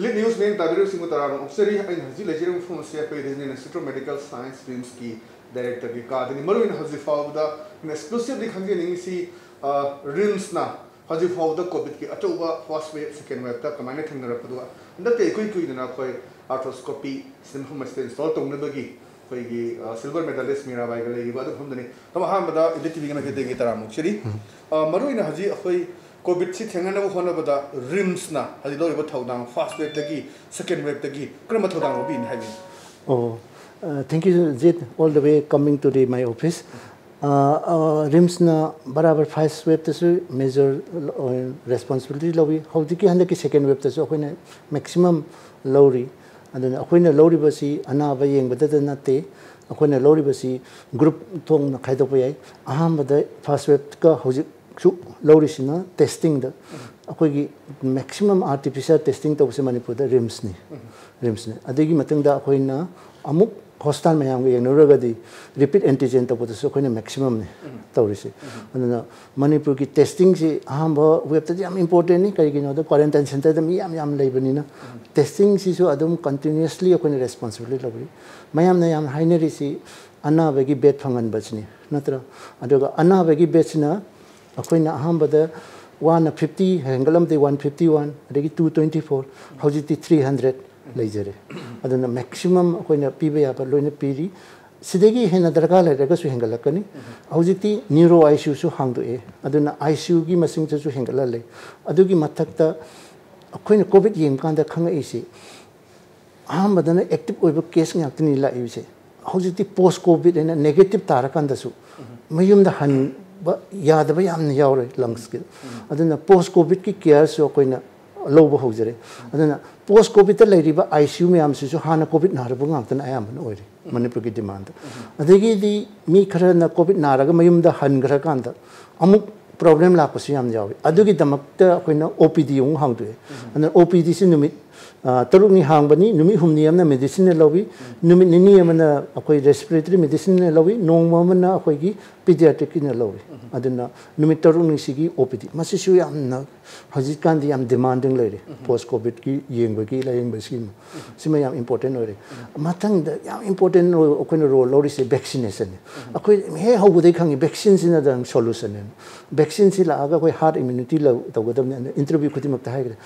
Lead news main tabiru singu tarang obseri in haji lejirum from CFA in Institute of Medical Science Streams ki director ki ka deni maru in haji fawda in exclusively khangge si rims na haji fawda covid ki atoba first wave second wave ta kamane thingna rapadu anda te kui na khoi arthroscopy system install tongna bagi khoi gi silver medalist mirabai ga legi ba du humdani tama ha bada ELITETV na ke de gi taramuk shiri maru in haji khoi COVID si thengana bo khona bada rims na hali lori bo thodang first wave tagi second wave tagi krama thodang bin habi. Oh, thank you Jit, all the way coming to my office. Rims na barabar first wave tasu major responsibility lowi hawdiki handa ki second wave tasu akoina maximum lori aduna akoina lori basi anaba yeng bada nate akoina lori basi group thong na khaidok yai aham bada first wave ka hawji Laurisina testing the maximum artificial testing to Manipur the rims ni adigi matanga akoina amuk hostan mayam nuragadi repeat antigen to put the maximum ni taurisi and Manipur ki testing si ahamba we have to jam important ni kay the quarantine center the yam labanina testing si so adum continuously akoina responsibility lobri mayam na yam haineri si anna bagi bed phangan bachni natra aduga anna bagi bechna akoina ahambada 150 hangalam de 151 adegi 224 hojiti 300 leijare aduna maximum akoina piba ya loina piri sidegi hena darga laga su hangalakani hojiti neuro ICU su hangdo e aduna ICU gi masing su hangalale adugi mathakta akoina covid yem kanda khanga isi ahambada na active oiba case ngakni la ise hojiti post covid ena negative tarakanda su mayum da han yadaba yamna yawre lungs ki aduna post covid ki care so koina lobo hojare aduna post covid ta leiriba ICU me am su hana covid na rabu ngaktan ayam no oire Manipur ki demand adegi di mi khara na covid na raga mayum da han gra kanda amuk problem la ko siam jawi adugi damakta koina OPD yung hangdu aduna OPD si numit taruni hangbani numi humni amna medicine lobi numi nini amna akoi respiratory medicine lobi nongma amna akoi gi pediatric in lobi aduna numi taruni sigi OPD masi su yamna hajikan di am demanding lere post covid ki yengba ki layeng basim sima yam important ore matang da yam important akoi role lori se vaccination akoi he hobudai khangi vaccine sina dang solution vaccine sila aga koi heart immunity lo tawgadam interview khudimak ta haigre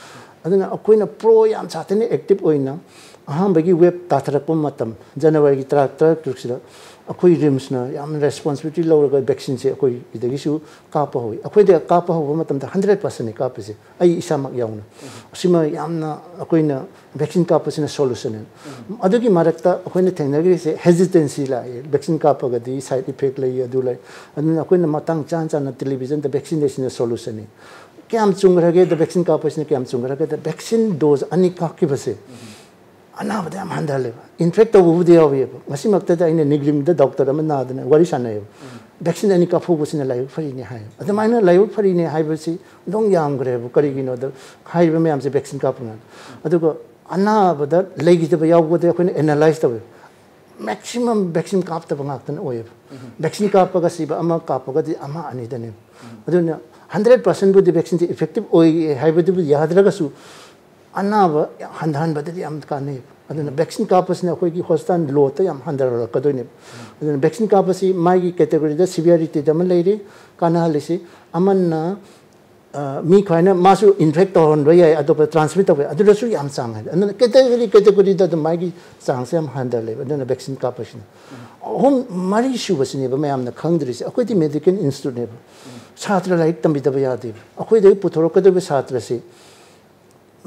aduna akoina pro yam chatene active oina aham bagi web tatharakpa matam January ki trak sida akoi rims na yam responsibility loraga vaccine se akoi idagi su kapa hoi akoi de kapa ho matam da 100% ni kapa se ai isamak yauna sima yamna akoina vaccine kapa sina solution adugi marakta akoina thengnagi se hesitancy la vaccine kapa ga di side effect lai adu lai aduna akoina matang chan na television the vaccination solution ni Kiam chungrage the vaccine ka pasne kiam chungrage the vaccine dose ani ka ki base ana bada am handale infect of the away masi makta da ine nigrim the doctor am na da wari sanay vaccine ani ka phu busina lai phari ne hai ada maina lai phari ne hai basi dong yam gre bu kari gi no the hai be am se vaccine ka puna adu ko ana bada legi de yaw go de khone analyze ta maximum vaccine ka ta bangak tan oye vaccine ka pa ga si ba ama ka pa ga di ama ani da ne adu 100% would the vaccine effective or hybrid yadragasu anava handan badadi am kane aduna vaccine kapas na koi ki hostan lota yam handar kadone aduna vaccine kapasi mai category the severity dam leire kana lesi amanna mi khaina masu infect on raya adop transmit away aduna su yam sang aduna category the mai sang sam handar le aduna vaccine kapas hom mari shu basine ba mayam na khangdri se akoi di medical institute ne छात्र like तंबिदब यादे अखोय दे पुथोरकदब छात्र से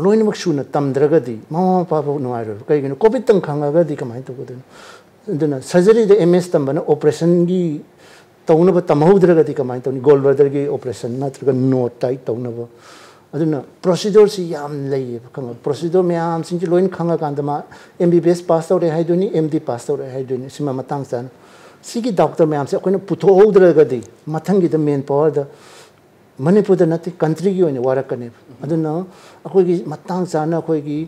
लोइनमक सुना तमद्रगदी मामा पापा नुआरो कइगिनो Covid तंग खांगागदी कमाय तगदन दना सर्जरी दे एमएस तंबना ऑपरेशन गी तौनब तमहौद्रगदी कमाय तौनी गोल्डबर्डर गी ऑपरेशन नत्रग नोट टाइट तौनब अदुना प्रोसीजर सी याम लई खंग प्रोसीजर म्याम सिंग लोइन खांगा कांदमा एमबीबीएस पास तौरे हाइदोनी एमडी पास तौरे हाइदोनी सिमा मतंग सान Sigi doctor मैम से कोई पुथो उधरगदी मथंगी द मेन पावर द मणिपुर द नति कंट्री की ओने वारक कने अदुना अखोई की मतंग जाना अखोई की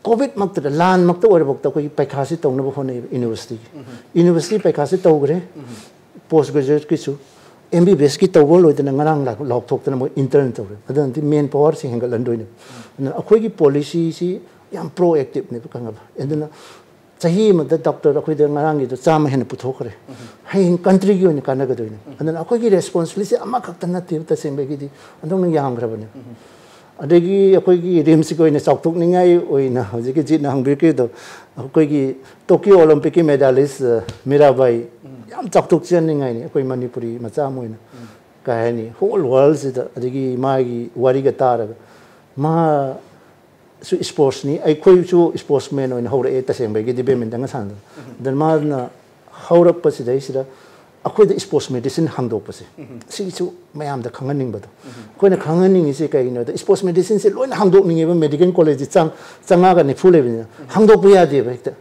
कोविड मक्त लान मक्त ओर बक्त अखोई पैखासी तौनब होने यूनिवर्सिटी पैखासी तौगरे पोस्ट ग्रेजुएट किसु MBBS की तौर लोइदना ngarang laukthokna mo intern tawre adan ti main power si hengal andoine na akhoi ki policy si yam proactive ne kanga endna chahi ma da doctor akhoi de ngarang gi to chama hen puthokre hein country gi ne kana ga doine adan akhoi ki responsibility ama khakta na ti ta sembe gi di andong yam grabane adegi akhoi ki rims ko ne chokthok ningai oina hoji ki jit nang bir ki do akhoi ki Tokyo Olympic ki medalist Mirabai yam chokthok chen ningai ni akhoi Manipuri macha moina kahani whole world se adegi ma gi wari ga tar ma su sports ni akhoi chu sportsman oina hore e ta sembe gi dibe men dang san dan ma na hore pa se dai sira akhoi the sports medicine hangdok pa se si chu mayam da khanganing ba do koi na khanganing ise kai no the sports medicine se loina hangdok ninge ba medical college changa ga ni phule bi hangdok bu ya de ba ekta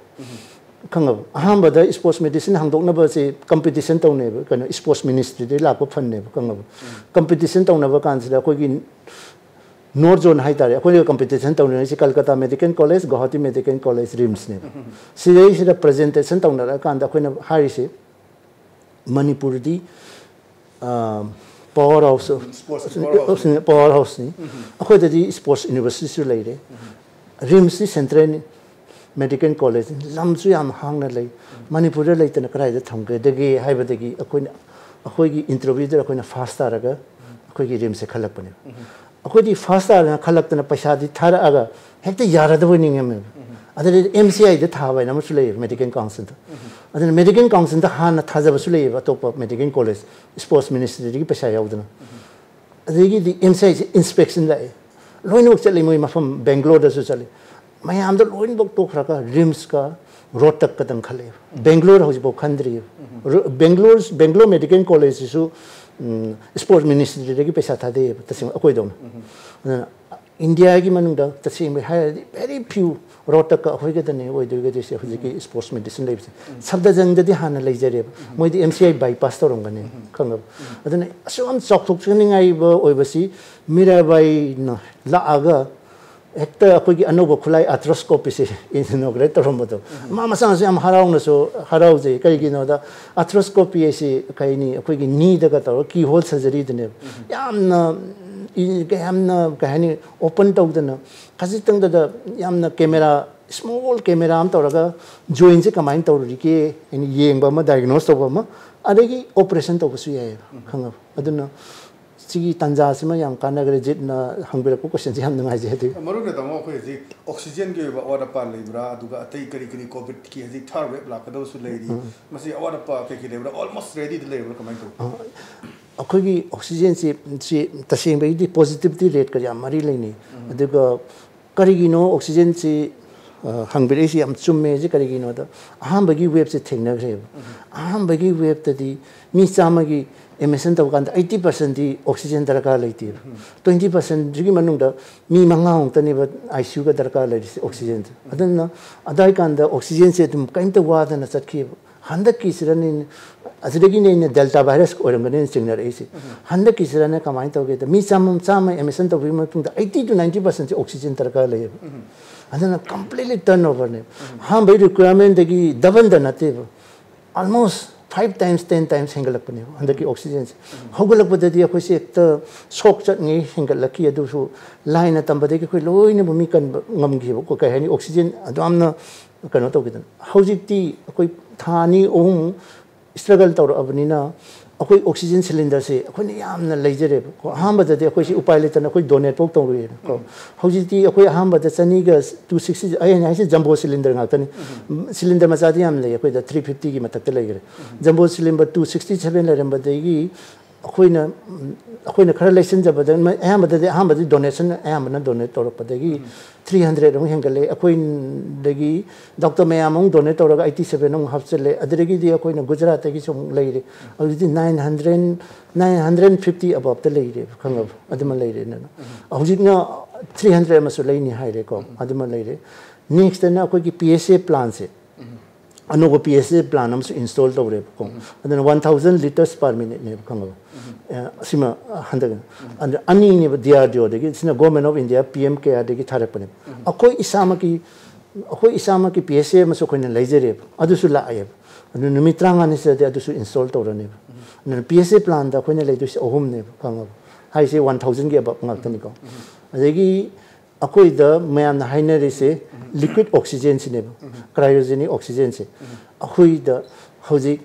khangab aham ba da sports medicine hangdok na ba se competition taw ne ba kana sports ministry de la ko phan ne ba khangab competition taw na ba kan se koi gi north zone hai tare koi competition taw ne se Kolkata medical college Guwahati medical college rims ne si dei se presentation taw na kan da koi na hari se Manipur di powerhouse powerhouse ni akhoi da di sports university su lai re rims ni central medical college lam chu yam hang na lai Manipur lai ta na krai da thang ge de ge hai ba de gi akhoi gi interview da akhoi na fast ta ra ga akhoi gi rims se khalak pane akhoi di fast ta na khalak ta na paisa di thara aga hekta yara da bani ngem adare MCI da tha ba na mu lai medical council adana medical council da han thaja ba su lai ba top medical college sports ministry gi paisa yaudana adegi di MCI inspection da loin wok chali moi mafam Bangalore da su chali mayam da loin bok to khra ka rims ka rotak ka dang khale Bangalore hoji bo khandri Bangalore medical college su sports ministry gi paisa tha de tasim akoi dom India gi manung da tasim very few rotak ka hoi ga dane oi du ga de se hoji ki sports medicine lab sabda jang da di hana lai jare moi di MCI bypass to rong gane khangab adane asam chok thok ningai ba oi basi Mirabai na la aga ekta akoi gi anoba khulai arthroscopy se inaugurate to rom do ma sang se am harau na so harau je kai gi no da arthroscopy se kai ni akoi gi ni da ga to ki hole surgery dane yamna kahani open to dana khasitang da yamna camera small camera am to raga joint se kamain to ri ke ani yeng ba ma diagnose to ba ma adegi operation to su ya khanga aduna sigi tanja sima yam kana gre jit na hangbira ko question jam ngai je de maru ne tamo ko ji oxygen ge ba order pa libra aduga atei kari kari covid ki ji thar web la ka do su lei di masi order pa ke ki lebra almost ready de lebra comment to akhoi gi oxygen se taseng ba di positivity rate ka yam mari leini aduga kari gi no oxygen se hangbira si am chumme je kari gi no da aham ba gi web se thengna gre aham ba gi web ta di mi chama gi emission to kan 80% di oxygen darka laiti 20% jigi manung da mi manga hong tani ba ICU ga darka lai oxygen adanna adai kan da oxygen se tum kain ta wa da na sakhi handa ki sirani azregi ne delta virus oram ne signal isi handa ki sirani kamai to ge da mi chama emission to bi ma tung da 80 to 90% oxygen darka lai adanna completely turnover ne ham by requirement gi double da nate almost 5 times 10 times hengalak pane andaki oxygen hogalak badadi akhoi se ekta shock chat ngi hengalak ki adu su line tamba de ki khoi loina bumi kan ngam gi ko kai hani oxygen adamna kano to gidan hojikti akhoi thani ohum struggle tor abnina akhoi oxygen cylinder se akhoi ne yamna leijere ko hamba de akhoi si upay le tan akhoi donate pok tong ri ko hojikti akhoi hamba de chani ga 260 ai ne se jumbo cylinder nga tani cylinder ma jadi am le akhoi da 350 gi matak te legre jumbo cylinder 267 le ramba de gi akhoi na khara lesson jaba de hamba de hamba de donation hamba na donate tor pa de gi 300 ong hengale akhoi de gi doctor me among donate tor ga 87 ong hapsele adregi di akhoi na Gujarat gi song leire already 950 above the leire khangab aduma leire na hojik na 300 ma so leini haire ko aduma leire next na akhoi gi PSA plan se anogo PSA plan am install tawre ko adana 1000 liters per minute ne khangab sima handaga and ani ne DRDO de sina government of India PMK de gi thare pane akoi isama ki PSA ma so koina leijere adu su la aye adu numitranga ni se adu su install tawrani ba PSA plan da khoina leidu se ohum ne khangab hai se 1000 ge above ngak ko adegi akoi da mayam na haina ri se liquid oxygen se ne cryogenic oxygen se akoi da hoji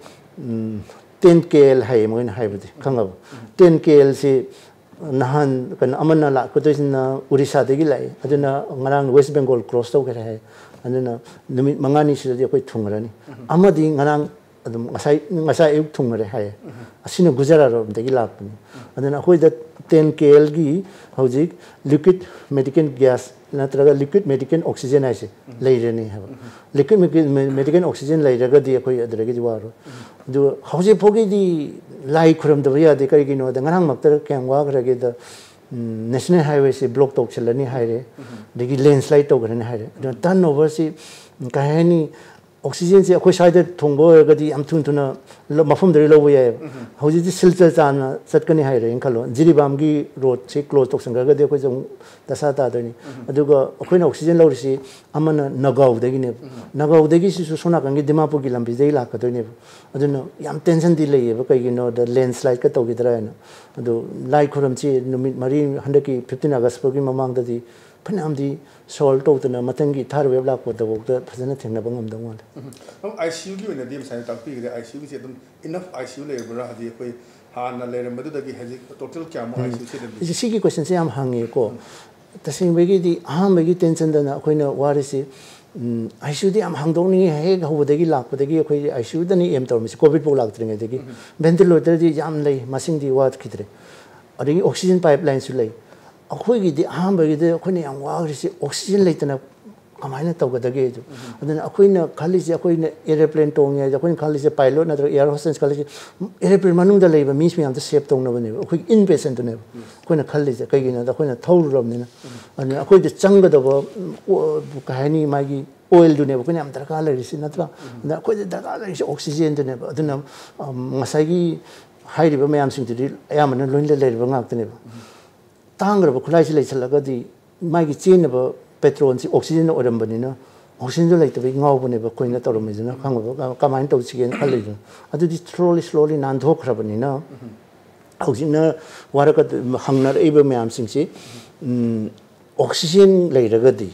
10 kl hai moin hai budi khangab 10 kl se nahan kan amana la ko toisna Orissa degi lai aduna ngarang West Bengal cross to kare hai aduna numit mangani se de koi thungrani amadi ngarang adum ngasai ayuk thungre hai asina Gujarat rom degi lapni aduna koi da 10 kl gi hoji liquid medical gas natraga liquid medical oxygen ai se leirani ha liquid medical oxygen leiraga di koi adragi waro do hoji phogi di lai khuram da ya de kai gi no da ngarang maktar kengwa grage da national highway se block tok chalani haire degi landslide to grani haire do turnover si kahani oxygen se khoi side thongbo ga di am thun thuna mafum dari lo ya hoji di silchar chan chatkani haire inkhalo jiribam gi road se close tok sanga ga de khoi jong dasa ta dani aduga khoina oxygen lo risi amana nagaw degi ne nagaw degi si sona kangi dimapur gi lambi dei la ka doi aduna yam tension di lei ba kai gi no the landslide ka to gi dra na adu lai khuram chi numit mari handaki 15 august gi mamang da di phanam di solve to na matangi thar web la ko da bok da phajana thengna bangam da wal ICU gi na dim sai tak pi gi ICU gi dum enough ICU le bra ha di koi ha na le ram da gi haji total kya mo ICU se de si gi question se am hange ko tasing be gi di aham be gi tension da na khoina warisi ICU di am hangdong ni he ho de gi lak de gi khoi ICU da ni em tor mi covid bo lak tringe de gi ventilator di jam lei masing di wat khidre adi oxygen pipeline su lei akhoi gi di aham be gi de khoi am wa ri oxygen lei tana kamaina tawga da ge ju adana akhoina khali je akhoina airplane tong ya akhoina khali je pilot na air hostess khali je airplane manung da leiba means me am da save tong na bane akhoi inpatient ne akhoina khali je kai gi na akhoina thauram ne ani akhoi de chang da ba kahani ma gi oil du ne akhoina am darka la ri sin natra na akhoi de darka la ri oxygen de ne adana ngasai gi hai ri ba mayam sing di ayamana loin le le ba ngak te ne tang ra ba khulai si lei chalaga di ma gi chen ba petrol si oxygen oram bani na oxygen like the ngau bani ba koina torom me na khang ba kamain to chigen khali ju adu di slowly nan dhok khra bani na oxygen na wara ka hangnar eba myam sing si oxygen lei raga di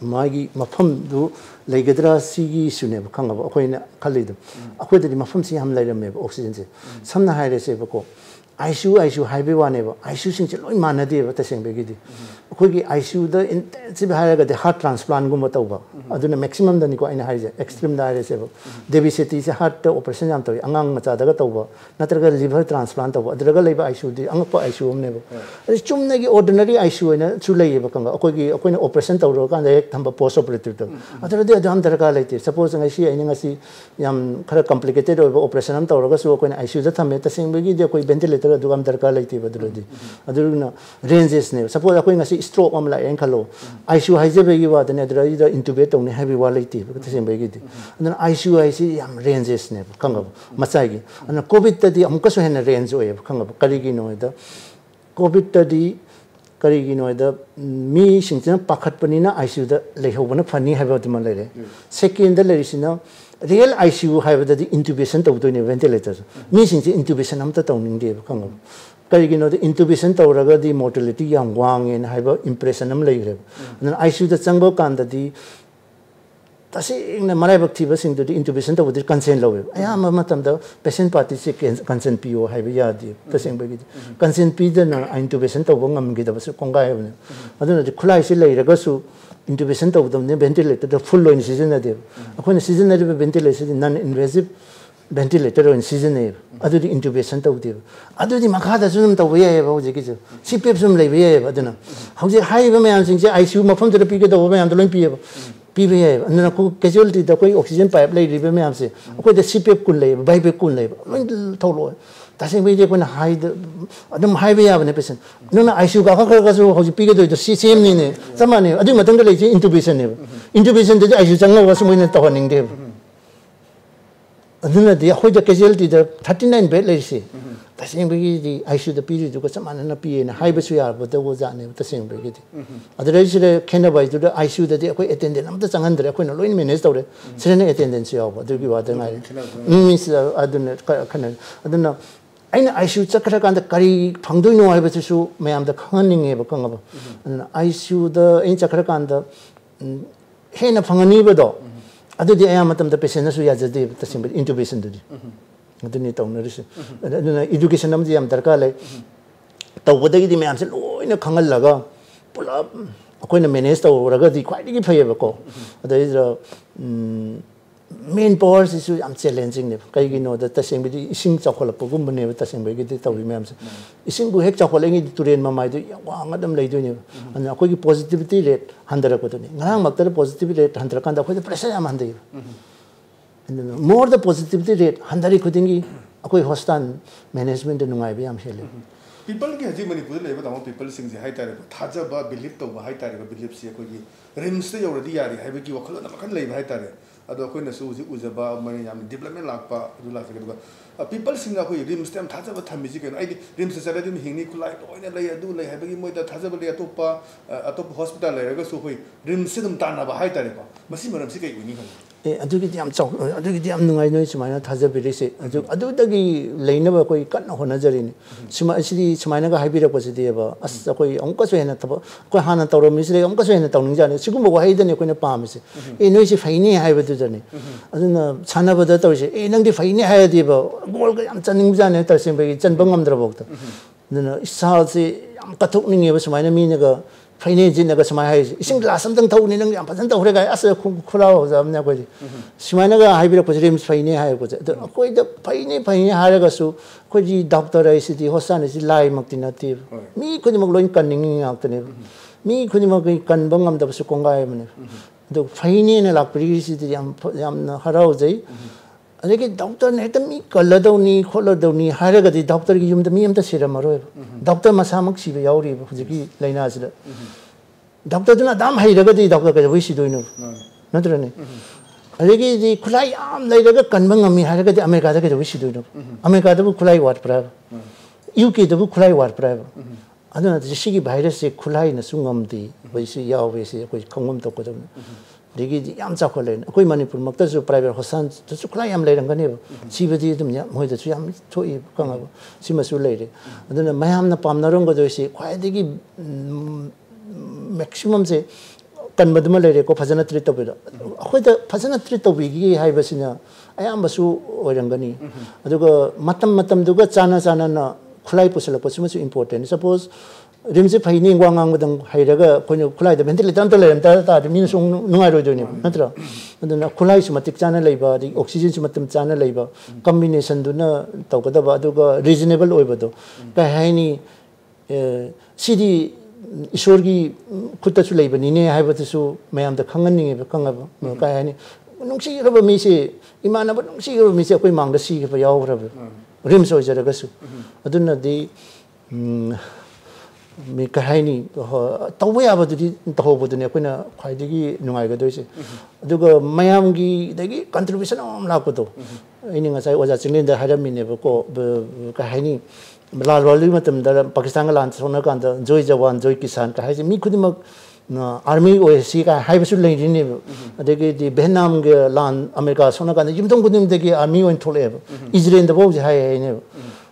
magi mafam du leigadra si gi sune ba khang ba koina khali du akhoi di mafam si ham lai ram me oxygen se samna hai re se ba ko ICU highway one ba ICU sing che loi mana de ba ta seng be gi di khoi gi ICU da intensive haraga de heart transplant gum ta ba aduna maximum da ni ko aina hai je extreme da re se ba devi seti se heart operation jam to angang ma cha da ga to ba natraga liver transplant to ba adraga leiba ICU di angpa ICU ne ba ari chumna gi ordinary ICU na chu lei ba kanga khoi gi khoi na operation to ro kan da ek thamba post operative to adra de adam darga leite suppose ngai si aina ngasi yam khara complicated operation am to ro ga su khoi na ICU da thame ta seng be gi de khoi ventilator dugam darka leite ba drodi aduruna ranges ne suppose khoi ngasi stroke am la en khalo ICU haije be gi wa de ne dra ida intubate tong ne heavy wa leite ba ta seng be gi di and ICU yam ranges ne kanga masai gi and covid ta di amka so hen range oye kanga kari gi no da covid ta di kari gi no da mi singchen pakhat pani na ICU da lehobana phani haba de man le second da le sina real ICU have the intubation to do ventilator means intubation am ta tawning de khang kari gi no the intubation to raga the mortality yang wang in have impression am lai re and ICU da changbo kan da di tasi na marai bak thiba sing the intubation to the consent law aya ma matam da patient party se consent PO have ya di ta sing ba gi consent P da na intubation to ngam gi da ba kong ga have aduna the khulai se lai raga su intubation to the ventilator the full in season na de akhona season na ventilation non invasive ventilator in season ne adu di intubation to de adu di makha da sunum to ye ba je ki CPAP sum le ye ba aduna hauji hai ba mayam sing je ICU mafam de pi ke do ba mayam lo pi pi ye anna ko casualty da koi oxygen pipe le ri ba mayam se ko de CPAP kun le ba be kun le lo to lo tasing be je ko na hai adum hai be ya ba ne patient no na ICU ka ka so hauji pi ke do CCM ni ne sama ne adu matang da le je intubation ne intubation de ICU chang lo ba so mo ne to haning de aduna dia khoi da casualty da 39 bed lai si tasing bagi di ICU da piri du ko samana na pi na hai basu ya ba da wo ja ne tasing bagi di adra ji le khena bai du da ICU da di khoi attendant am da changan dre khoi na loin manage tawre sene attendance ya ba du gi wa da ngai means aduna khana aduna aina ICU chakra kan da kari phangdoi no hai basu su mayam da khaning e ba kanga ba ICU da in chakra kan da hena phangani ba do adu di ayam matam da patient na su ya jade tasing ba intubation du di aduni tawna ris aduna education nam ji am darka le tawbada gi di mayam se loina khangal laga pula akoina manage tawraga di khwai gi phayeba ko adai main powers is am challenging ne kai gi no da tasing bi ising chakhol po gum ne tasing bi gi di tawi mayam se ising bu hek chakhol ngi turen ma mai du wa ngadam lei du ne ana akoi gi positivity rate handara ko ni ngang mak tar positivity rate handara kan da khoi pressure am handai more the positivity rate handari khudingi akoi hospital management nungai bi am hele people ki haji manipur le ba people sing je hai tare thaja ba believe to ba hai tare ba believe se ko gi rims te yoradi yari hai ba ki wakhal na makan le ba hai tare ado ko na su ji ujaba mani yam development lakpa rula se ga people sing ga ko rims te am thaja ba thami ji ke ai rims se sara din hingni kulai loina le adu le hai ba ki moi da thaja ba le atopa hospital le ga su hoi rims se dum tan na ba hai tare ba masi maram se kai uni ga adugi diam chau adugi diam nungai noi sumaina thaja biri se adu dagi leina ba koi kan hona jari ni suma asidi sumaina ga haibira ko sidi ba as koi amka so hena taba ko hana tawro misre amka so hena tawning jani sigum ba hai dani ko ne pam se noi se faini hai ba du jani aduna chana ba da taw se nang di faini hai di ba gol ga am chaning jani ta se ba chan bang am dra bok ta aduna isal se am kathuk ning ba sumaina mi ne ga faini jin na ga sumai hai ising glass am tang thau ni nang am phasan tawre ga as khula ho jam na ko ji sumaina ga haibira ko rim faini hai ko ja koi da faini ha ga su ko ji doctor ai si di hosan si lai mak tin ati mi ko ni mak loin kan ning ngak tane mi ko ni mak kan bangam da su kongai mane do faini ne lak pri si di yam na harau jai adegi doctor ne ta mi kalado ni kholado ni hare ga di doctor gi yum da mi am ta sira maro doctor masamak si ba yauri ba hujiki laina sida doctor duna dam hai ga di doctor ga wi si doino nadra ne adegi di khulai am lai ga kan bang ami hare ga di america da ga wi si doino america da bu khulai wat pra uk da bu khulai wat pra aduna ji sigi virus se khulai na sungam di wi si yaw wi si ko khongum to ko da degi yam chakhole koi manipur mak ta su private hosan su khlai yam leirang gane si badi dum ya moi da su yam thoi kang ba si ma su leire aduna mayam na pam na rong go do si khwai degi maximum se kan badma leire ko phajana treat to bida khoi da phajana treat to bi gi hai ba sina ayam ba su oirang gani aduga matam duga chana na khlai pusala ko su important suppose rimse faini ngwang badang hairaga koino khulai da ventilator ta lem ta min sung nungai ro joni natra aduna khulai su matik chana leiba di oxygen su matam chana leiba combination du na tawkada ba aduga reasonable oiba do ka haini sidi ishorgi khutta su leiba ni ne haiba su mayam da khangan ni ba kanga ba ka haini nungsi ro mi se imana ba nungsi ro mi se koi mang da si ba yaw ra rim so jara ga su aduna di mi kahaini tawwe abadudi tawbudune koina khaidigi nungai ga doise aduga mayam gi dagi contribution am la ko do ini ngasai oja chinglen da harami ne ko kahaini lal wali matam da pakistan ga lan sona kan da joy jawan joy kisan ka haji mi khudi mak army osi ka haibasu lei ni adagi di vietnam ge lan america sona kan yimdong kudim dagi army on thole israel da bo hai ne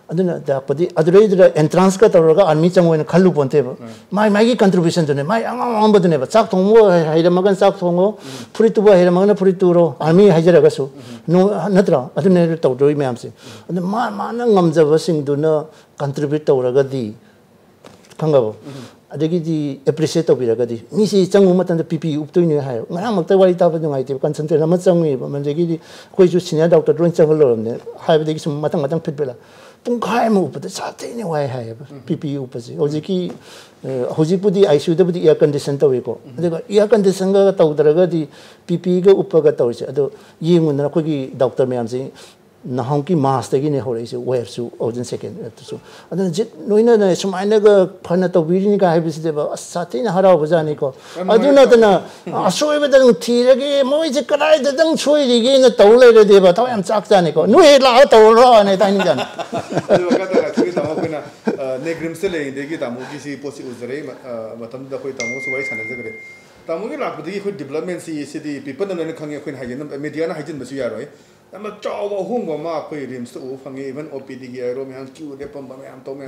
aduna da padi adure entrance ka tawra army changwen khallu ponte ba mai gi contribution dune mai ang ba dune ba chak thongmo haira magan chak thongo puritu ba haira magan puritu ro army hajara ga su no natra adune taw doi myam se adu ma na ngamja ba sing duna contribute tawra ga di khanga ba adagi di appreciate tawira ga di mi si changu matan da pp up toine ha ngang mak ta wari ta ba ngai te concentrate na ma changi ba man dagi di koi ju senior doctor dron changal lo ne ha ba dagi sum matang fit bela tung mo upada sate ni wai hai PPE upasi hojiki hojipudi ICU da budi air condition tawi ko adega air condition ga tawdaraga di PPE ga upaga tawse ado yengun na ko gi doctor me amse Nahonki master gini hore is wave su ozen second so adan jit noina na sumaina ga phana to birini ka habis deba sati na hara bajani ko aduna tana asoi ba dang thire ge moi je kadai da dang choi ge na tole re deba taw am chak jani ko nu he la to ro ne ta ni jan adu ka ta thuri ta mo kina ne grim se le de gi ta mo gi si posi uzre matam da khoi ta mo so wai chana jagre ta mo gi lak budi khoi development si di people na ne khange khoi hajen media na hajen basu ya roi ama chawa hungwa ma khoi rims to phange even opd gi Irom han queue de pam am to me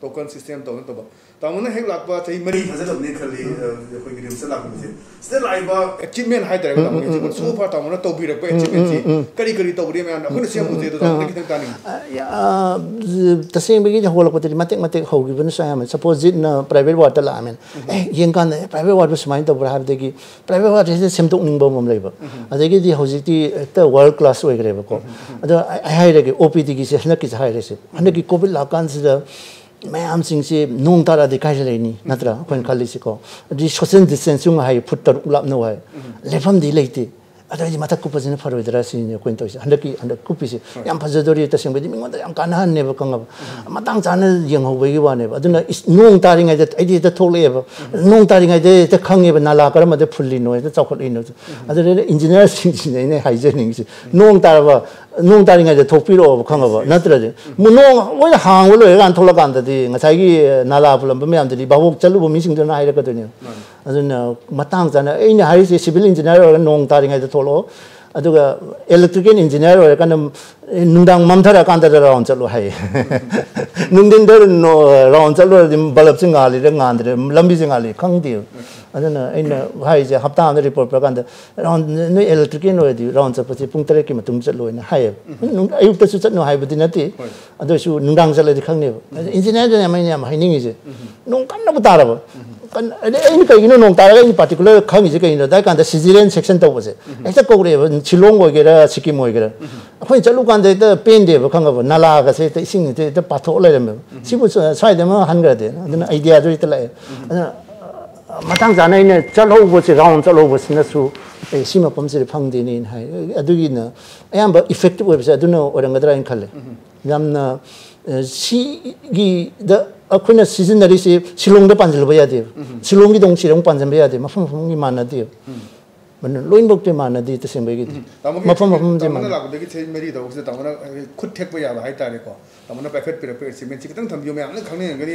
token system to ba ta mo na hek lak ba chai mari hazal ne khali khoi gi rims lak bi still I ba achievement hai dare ta mo gi so far ta mo na to bi ra ko achievement si kari kari to ri me an ko se mo je to ta ne ki ta ni ya ta same bi gi hol ko ti matek matek ho gi ben sa am suppose it na private water la amen yen kan private water smile to bra ha de gi private water se sem tok ning ba mom lai ba adegi di hoji ti ta world class way grebe ko ado I hire ge opd gi se hna ki hire se hna ki covid la kan se mayam sing se nong tara de kai le ni natra kon khali se ko di social distancing hai phut tar ulap no hai lefam di leite ada ji mata ku pajina faro dra si ne kon to se hna ki ku pi se yam phajadori ta sing be mi ngon da yam kan han ne ba kang matang chana yeng ho be gi wa ne ba aduna nong tari ngai da ai di ta thole ba nong tari ngai de ta khang e ba nala kar ma de phulli no ta chawkhot in no adure engineer sing ne ne hygienic se nong tar ba nong tari ngai de thokpi ro ba khang ba natra de mu nong wo hang wo lo gan thola kan da di ngasai gi nala phulam ba me am de ba wok chalu bo mi sing da na hai ra ka de ne aduna matang chana ai ne hai se civil engineer ro nong tari ngai de tholo aduga electrical engineer ro kan nungdang mamthara kan da raun chalu hai nungdin der no raun chalu dim balap sing ali re ngan de lambi sing ali khang di aduna aina hai je hapta am report pra kan da raun no electrical no di raun cha pachi pung tare ki matum chalu na hai ayuk ta chu chat no hai budi nati adu su nungdang chale di khang ne engineer de mai ne mai ning je nong kan na buta ra ba kan ai kai no nong ta ra in particular khang je kai no da kan da civilian section to bose ai ta ko re chilong go ge ra sikim go ge ra akhoi chalu kan de ta pen de ba khang ga nala ga se ta sing de ta patho lai ra me si bu sai de ma han ga de aduna idea jo ita lai aduna matang janai ne chalo bo se round chalo bo sina su e sima pam se phang de ni hai adu gi na ayam ba effective web se aduna orang ga dra in khale yamna si gi da akhuna seasonary se silong da panjal ba ya de silong gi dong silong panjam ba ya de ma phang phang gi mana de man loin bok te mana di te sem be gi ma pham je mana la de gi che meri da se ta mana khut thek ba ya ba hai ta re ko ta mana packet pe cement chi tang tham yo me am khang ne ga ni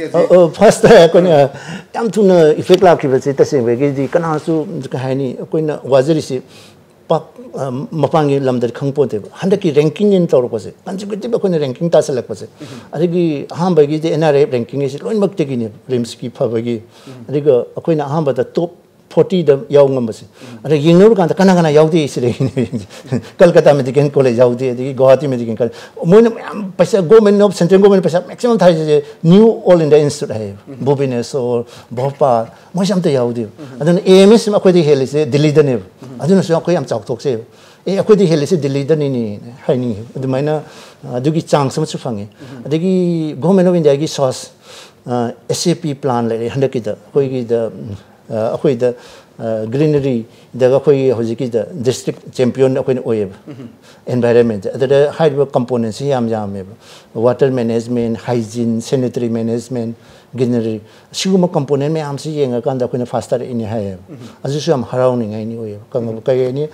first ko ne tam tu na effect la ki ba se te sem be gi di kana su ka hai ni ko na waziri si pak mapangi lamdar khang po te handa ki ranking in tor ko se consecutive ko ne ranking ta select ko se ari gi ham ba gi de nra ranking is loin bak te gi ne rims ki pha ba gi ari ga ko na ham ba da top 40 da yaw ngam base are yingnur kan kana kana yaw de isre Kolkata medical college yaw de Guwahati medical college moin paisa government of central government paisa maximum thai je new all in the institute hai Bhubaneswar Bhopal moi sam te yaw de adun AMS ma ko de heli se Delhi da ne adun so ko yam chak thok se e ko de heli se Delhi da ni hai ni adu maina adu gi chang sam chu phange adagi government of India gi source SAP plan le handa ki da koi gi da akhoi da greenery da akhoi hojiki da district champion akhoi oye environment da high components yam yam water management hygiene sanitary management greenery siguma component me am si yenga kan da akhoi faster in hai asu su am harauning ai ni oye kang kai ni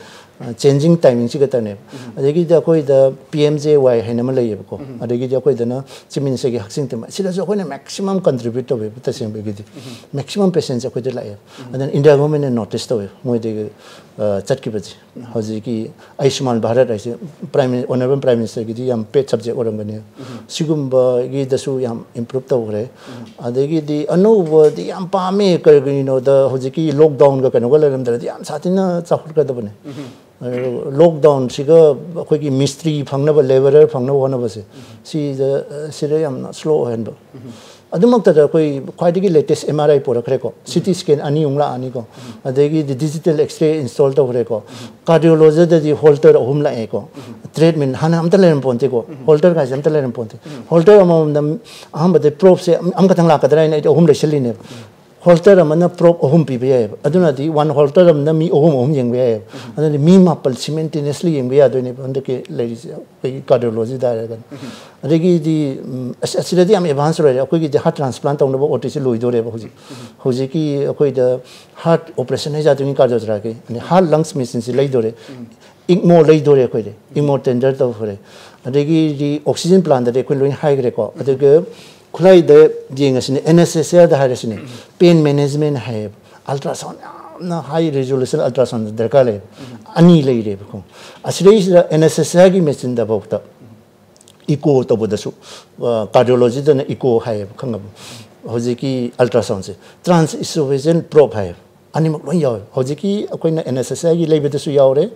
changing timing si gata ne adegi da akhoi da PMJY haina ma lei ko adegi da akhoi da na chimin se gi haksing te sila so akhoi na maximum contribute to be ta sem be gi maximum patients akhoi da lai and then India government notice to moi de chat ki baji hoji ki Ayushman Bharat ai se honorable prime minister gi yam pet subject orang gane sigum ba gi da su yam improve to re adegi di anu di yam pa me ka gi no da hoji ki lockdown ga kan ga lam da yam satina chahur ka da bane lockdown siga khoi ki mystery phangna ba laborer phangna wana ba se si sira yam slow hand ba adumak ta koi khwaidigi latest MRI pora khre ko CT scan ani ungla ani ko adegi digital x-ray install to khre ko cardiologist da di holter hum la e ko treatment hana am ta len ponte ko holter ga jam ta len ponte holter am am ba de probe se am ka tang la ka dra ni hum le sheli ne holter amana prop ohum pi be aduna di one holter amna mi ohum yeng be aduna mi mapal simultaneously yeng be adone bande ke ladies pe cardiology da ga adegi di asira di am advance ro akoi gi heart transplant tong no OTC loi do re hoji hoji ki akoi da heart operation hai ja tu ni cardio ra ke ani heart lungs machine si lei do re igmo lei do re akoi re igmo tender to hore adegi di oxygen plant da ko loi high re ko adege khulai de jing asine NSS da har asine pain management hai ultrasound na high resolution ultrasound darkar le ani lei re ko asire is NSS gi machine da bokta eco to bodasu cardiology da eco hai khangab hoji ki ultrasound se trans esophageal probe hai ani mak loi yaw hoji ki akoina NSS gi lei bedasu yaw re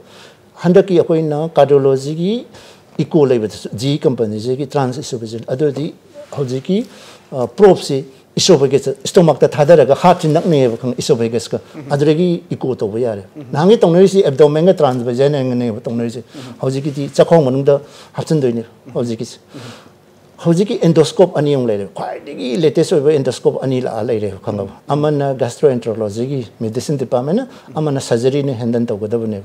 handa ki akoina cardiology gi eco lei bedasu G company je ki trans esophageal adu di Hojiki probe si esophagus stomach ta thadara ga heart nak ne ba khang esophagus ka adregi eco to ba yare nangi tongnari si abdomen ga transvaginal ne ba tongnari si hojiki ti chakhong manung da hapchan doi ne hojiki endoscope ani yong le khwai degi latest oiba endoscope ani la lai re khang ba amana gastroenterology gi medicine department amana surgery ne handle to ga da ne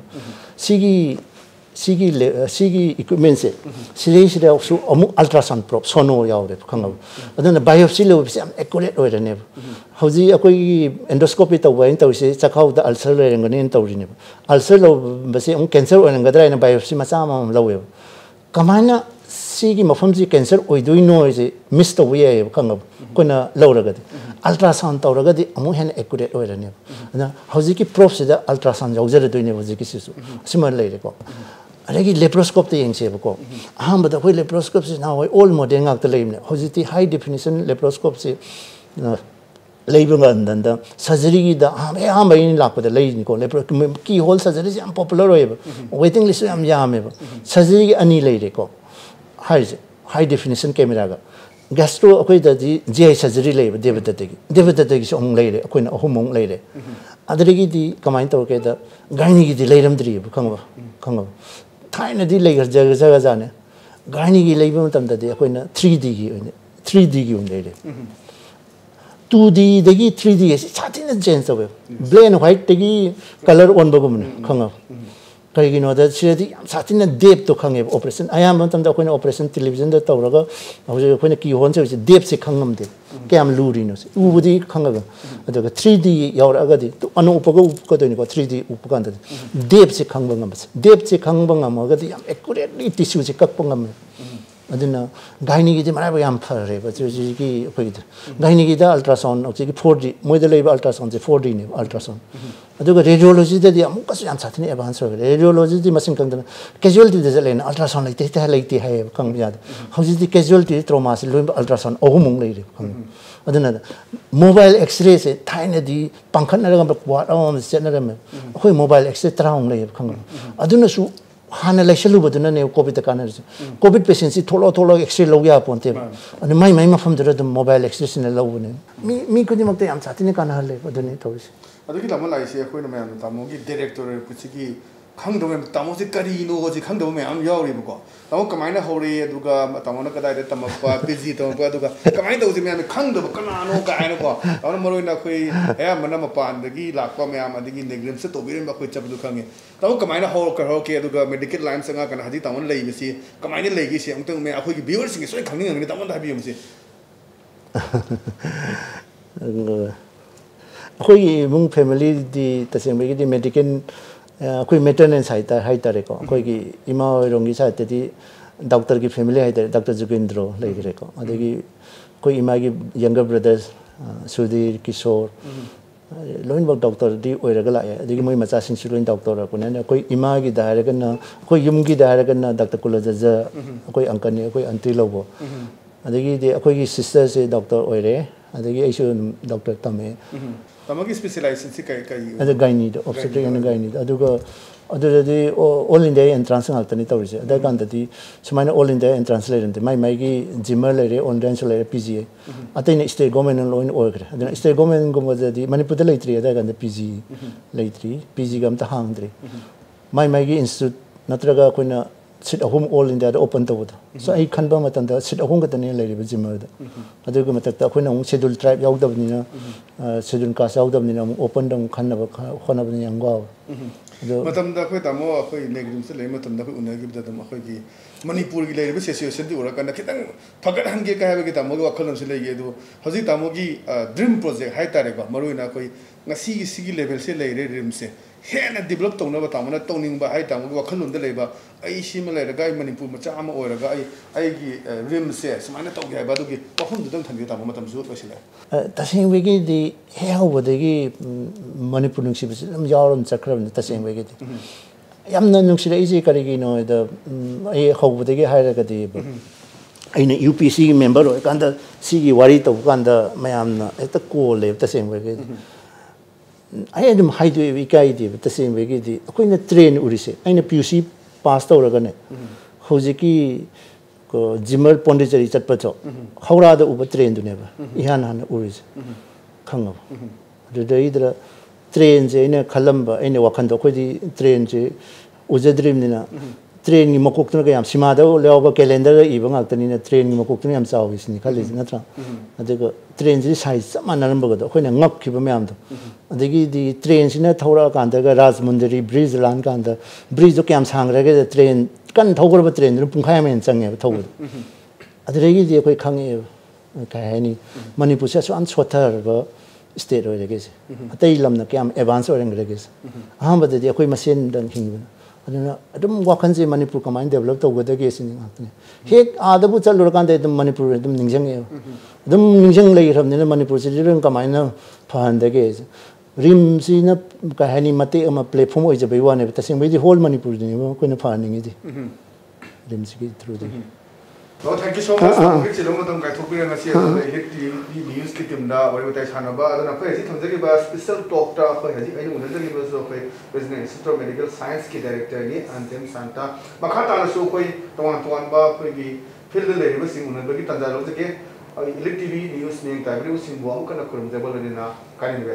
sigi equipment se siri also amu ultrasound probe sono yaure khangab adana biopsy lo bi am accurate oi rene hoji akoi endoscopy to wain to se chakhau da ulcer le ngani to ri ne ulcer lo base am cancer oi ngadra ina biopsy ma cha ma lo we kamana sigi mafam ji cancer oi doi no je miss to we khangab kona lo ra ga ultrasound to ra ga di amu hen accurate oi rene na hoji ki probe se da ultrasound jau jare doi ne hoji ki sisu simal le ko Regi laparoscope the yeng se ko aham bada hoi laparoscope is now all modern ak the leim hojiti high definition laparoscope se leibung and the surgery da aham bain lak da lein ko laparoscope key hole surgery am popular hoye waiting list am yam surgery ani leire ko high definition camera ga gastro akoi da ji GI surgery leib devatate gi ong leire akoi na homong leire adregi di kamain to ke da gaini gi di leiram dri khangba Thai di layer jaga jane gani gi leiba matam da de akoina 3D gi unde 2D degi 3D is chatin change awe black and white degi color on bagum khanga kai gi no da chedi chatin depth to khange operation ayam matam da akoina operation television da tawraga hoje akoina ki hon se depth se khangam de kyam luri no se ubudi khanga da 3D yaura ga di anu upaga upka do ni ko 3D upkan da depth se khangba ngam depth se khangba ngam ga di accurately tissue se kakpa ngam adina gaini gi mara yam phare ba ji ki phoi gaini gi da ultrasound ok ji 4D moi da leba ultrasound je 4D ne ultrasound aduga radiology da di amuk kas yam chathini advance radiology di masing kang da casualty da le ultrasound lai te hai kang ya hauji di casualty trauma se lo ultrasound ohumung lai re adina mobile x-ray se thaina di pangkhan na ga kwa am se na me khoi mobile x-ray traung lai kang aduna su hana laishalu baduna ne covid ka na covid patient si tholo x-ray lo ya ponte ani mai mafam da mobile x-ray ne lo ne mi ko ni mak te am chathini kana hale baduni tawisi adiki lama lai se khoi na me am tamo gi director puchigi khang do me tamo se kari no go ji khang do me am yaw ri ko tamo kamai na hore aduga tamo na kadai de tamo pa busy to ko aduga kamai do ji me am khang do kana no ka ai no ko tamo maroi na khoi ya mana ma pan dagi lakwa me am adigi negram se to biren ba khoi chap du khange tamo kamai na hor ke aduga medical line sanga kana hadi tamo lei bi si kamai ne lei gi se amtang me akhoi gi viewers sing soi khang ni tamo da bi am si Koi mung family di taseng bagi di medical koi maintenance hai tare ko koi ki ima rongi sa te di doctor ki family hai tare Dr. Jugindro lai gire ko adegi koi ima ki younger brothers Sudhir Kishore loin bak doctor di oiraga la adegi moi macha sing loin doctor ko ne koi ima ki dahara kana koi yum ki dahara kana Dr. Kulajaja koi uncle ne koi auntie lobo adegi di koi ki sister se doctor oire adegi aisu doctor tame tamagi specialization si kai ada gaini obstetric and gaini aduga adudi all India entrance ngaltani tawrise ada kandati sumaina all India entrance leirante mai gi jimmer leire online leire PGA ataina state government loin orgre adana state government gomadi Manipur da leitri ada kanda PG gam ta hangdri mai gi institute natraga koina sit ahum all India open to wood. So I can bomb at the sit ahum at the near lady with murder. I do go to when schedule tribe out of Nina, schedule cast out of Nina, open down Kanava, Honavani and Wow. Madam the Quetamo, Negrim, Lematum, the Unagib, the Mahagi, Manipur, Association, or can Pagat Hangi, Kavakitamoga, Columns, Legedu, Hositamogi, Dream Project, High Tarega, Maruna, Nasi, Sigi level, say, Rimse. Here developed on Tamana toning by high time, Wakalun the labor. I similar a guy Manipur Machama or a guy, I rim says, Manatoga, Baduki, Pahun don't have you Tamatam Zut. The same way the hell with the Manipur ships, Yaron Sakram, the same way. I'm not easy Carigino, the how would they get higher at the in a UPC member or Kanda Sigi Warito, Kanda Mayamna at the core live the same way. I had them hide with the same way. When the train Urise, I know PUC passed over again. Hosiki Zimmer Pondicherry at Pato. How rather over train to never. Ihan Uris. Kango. The either trains in a Columba, in a Wakanda, trains, Uzadrimina. Train in Mokoknagam, Simado, Leoba calendar, even after in a train in Mokoknam South, Nicolas Natra. The trains is high, some number when a knock keep a man. The trains in a Tora Kanda, Rasmundari, Breeze Lankanda, Breeze of Camps hang, the train can't over a train, Punkham and Sang told. At the Regi, the Kangi, Kahani, Manipur, so unswatter state or regis. A tailam the cam advance or regis. But the Yaquimasin than King. I don't walk and say Manipur command developed over the case in Hick are the boots are looking the Manipur, the Ningjang. The Ningjang lay from the Manipur, didn't come I know, Pan the case. Rims in a Kahani Mate, platform is a big one, the same way the whole Manipur, when a panning it. Rims through the. Well, thank you so much. Which is Lomatum Katopi and ELITETV news Kitimda, or with Hanaba, and a place from the special talk for Hadi, of business, medical science director, and then Santa. Makata Sokoi, Toanba, Pegi, Phil the lady was in the Tanzalo again. ELITETV news name, Tabri was in Wonka, Kurumdable in a kind of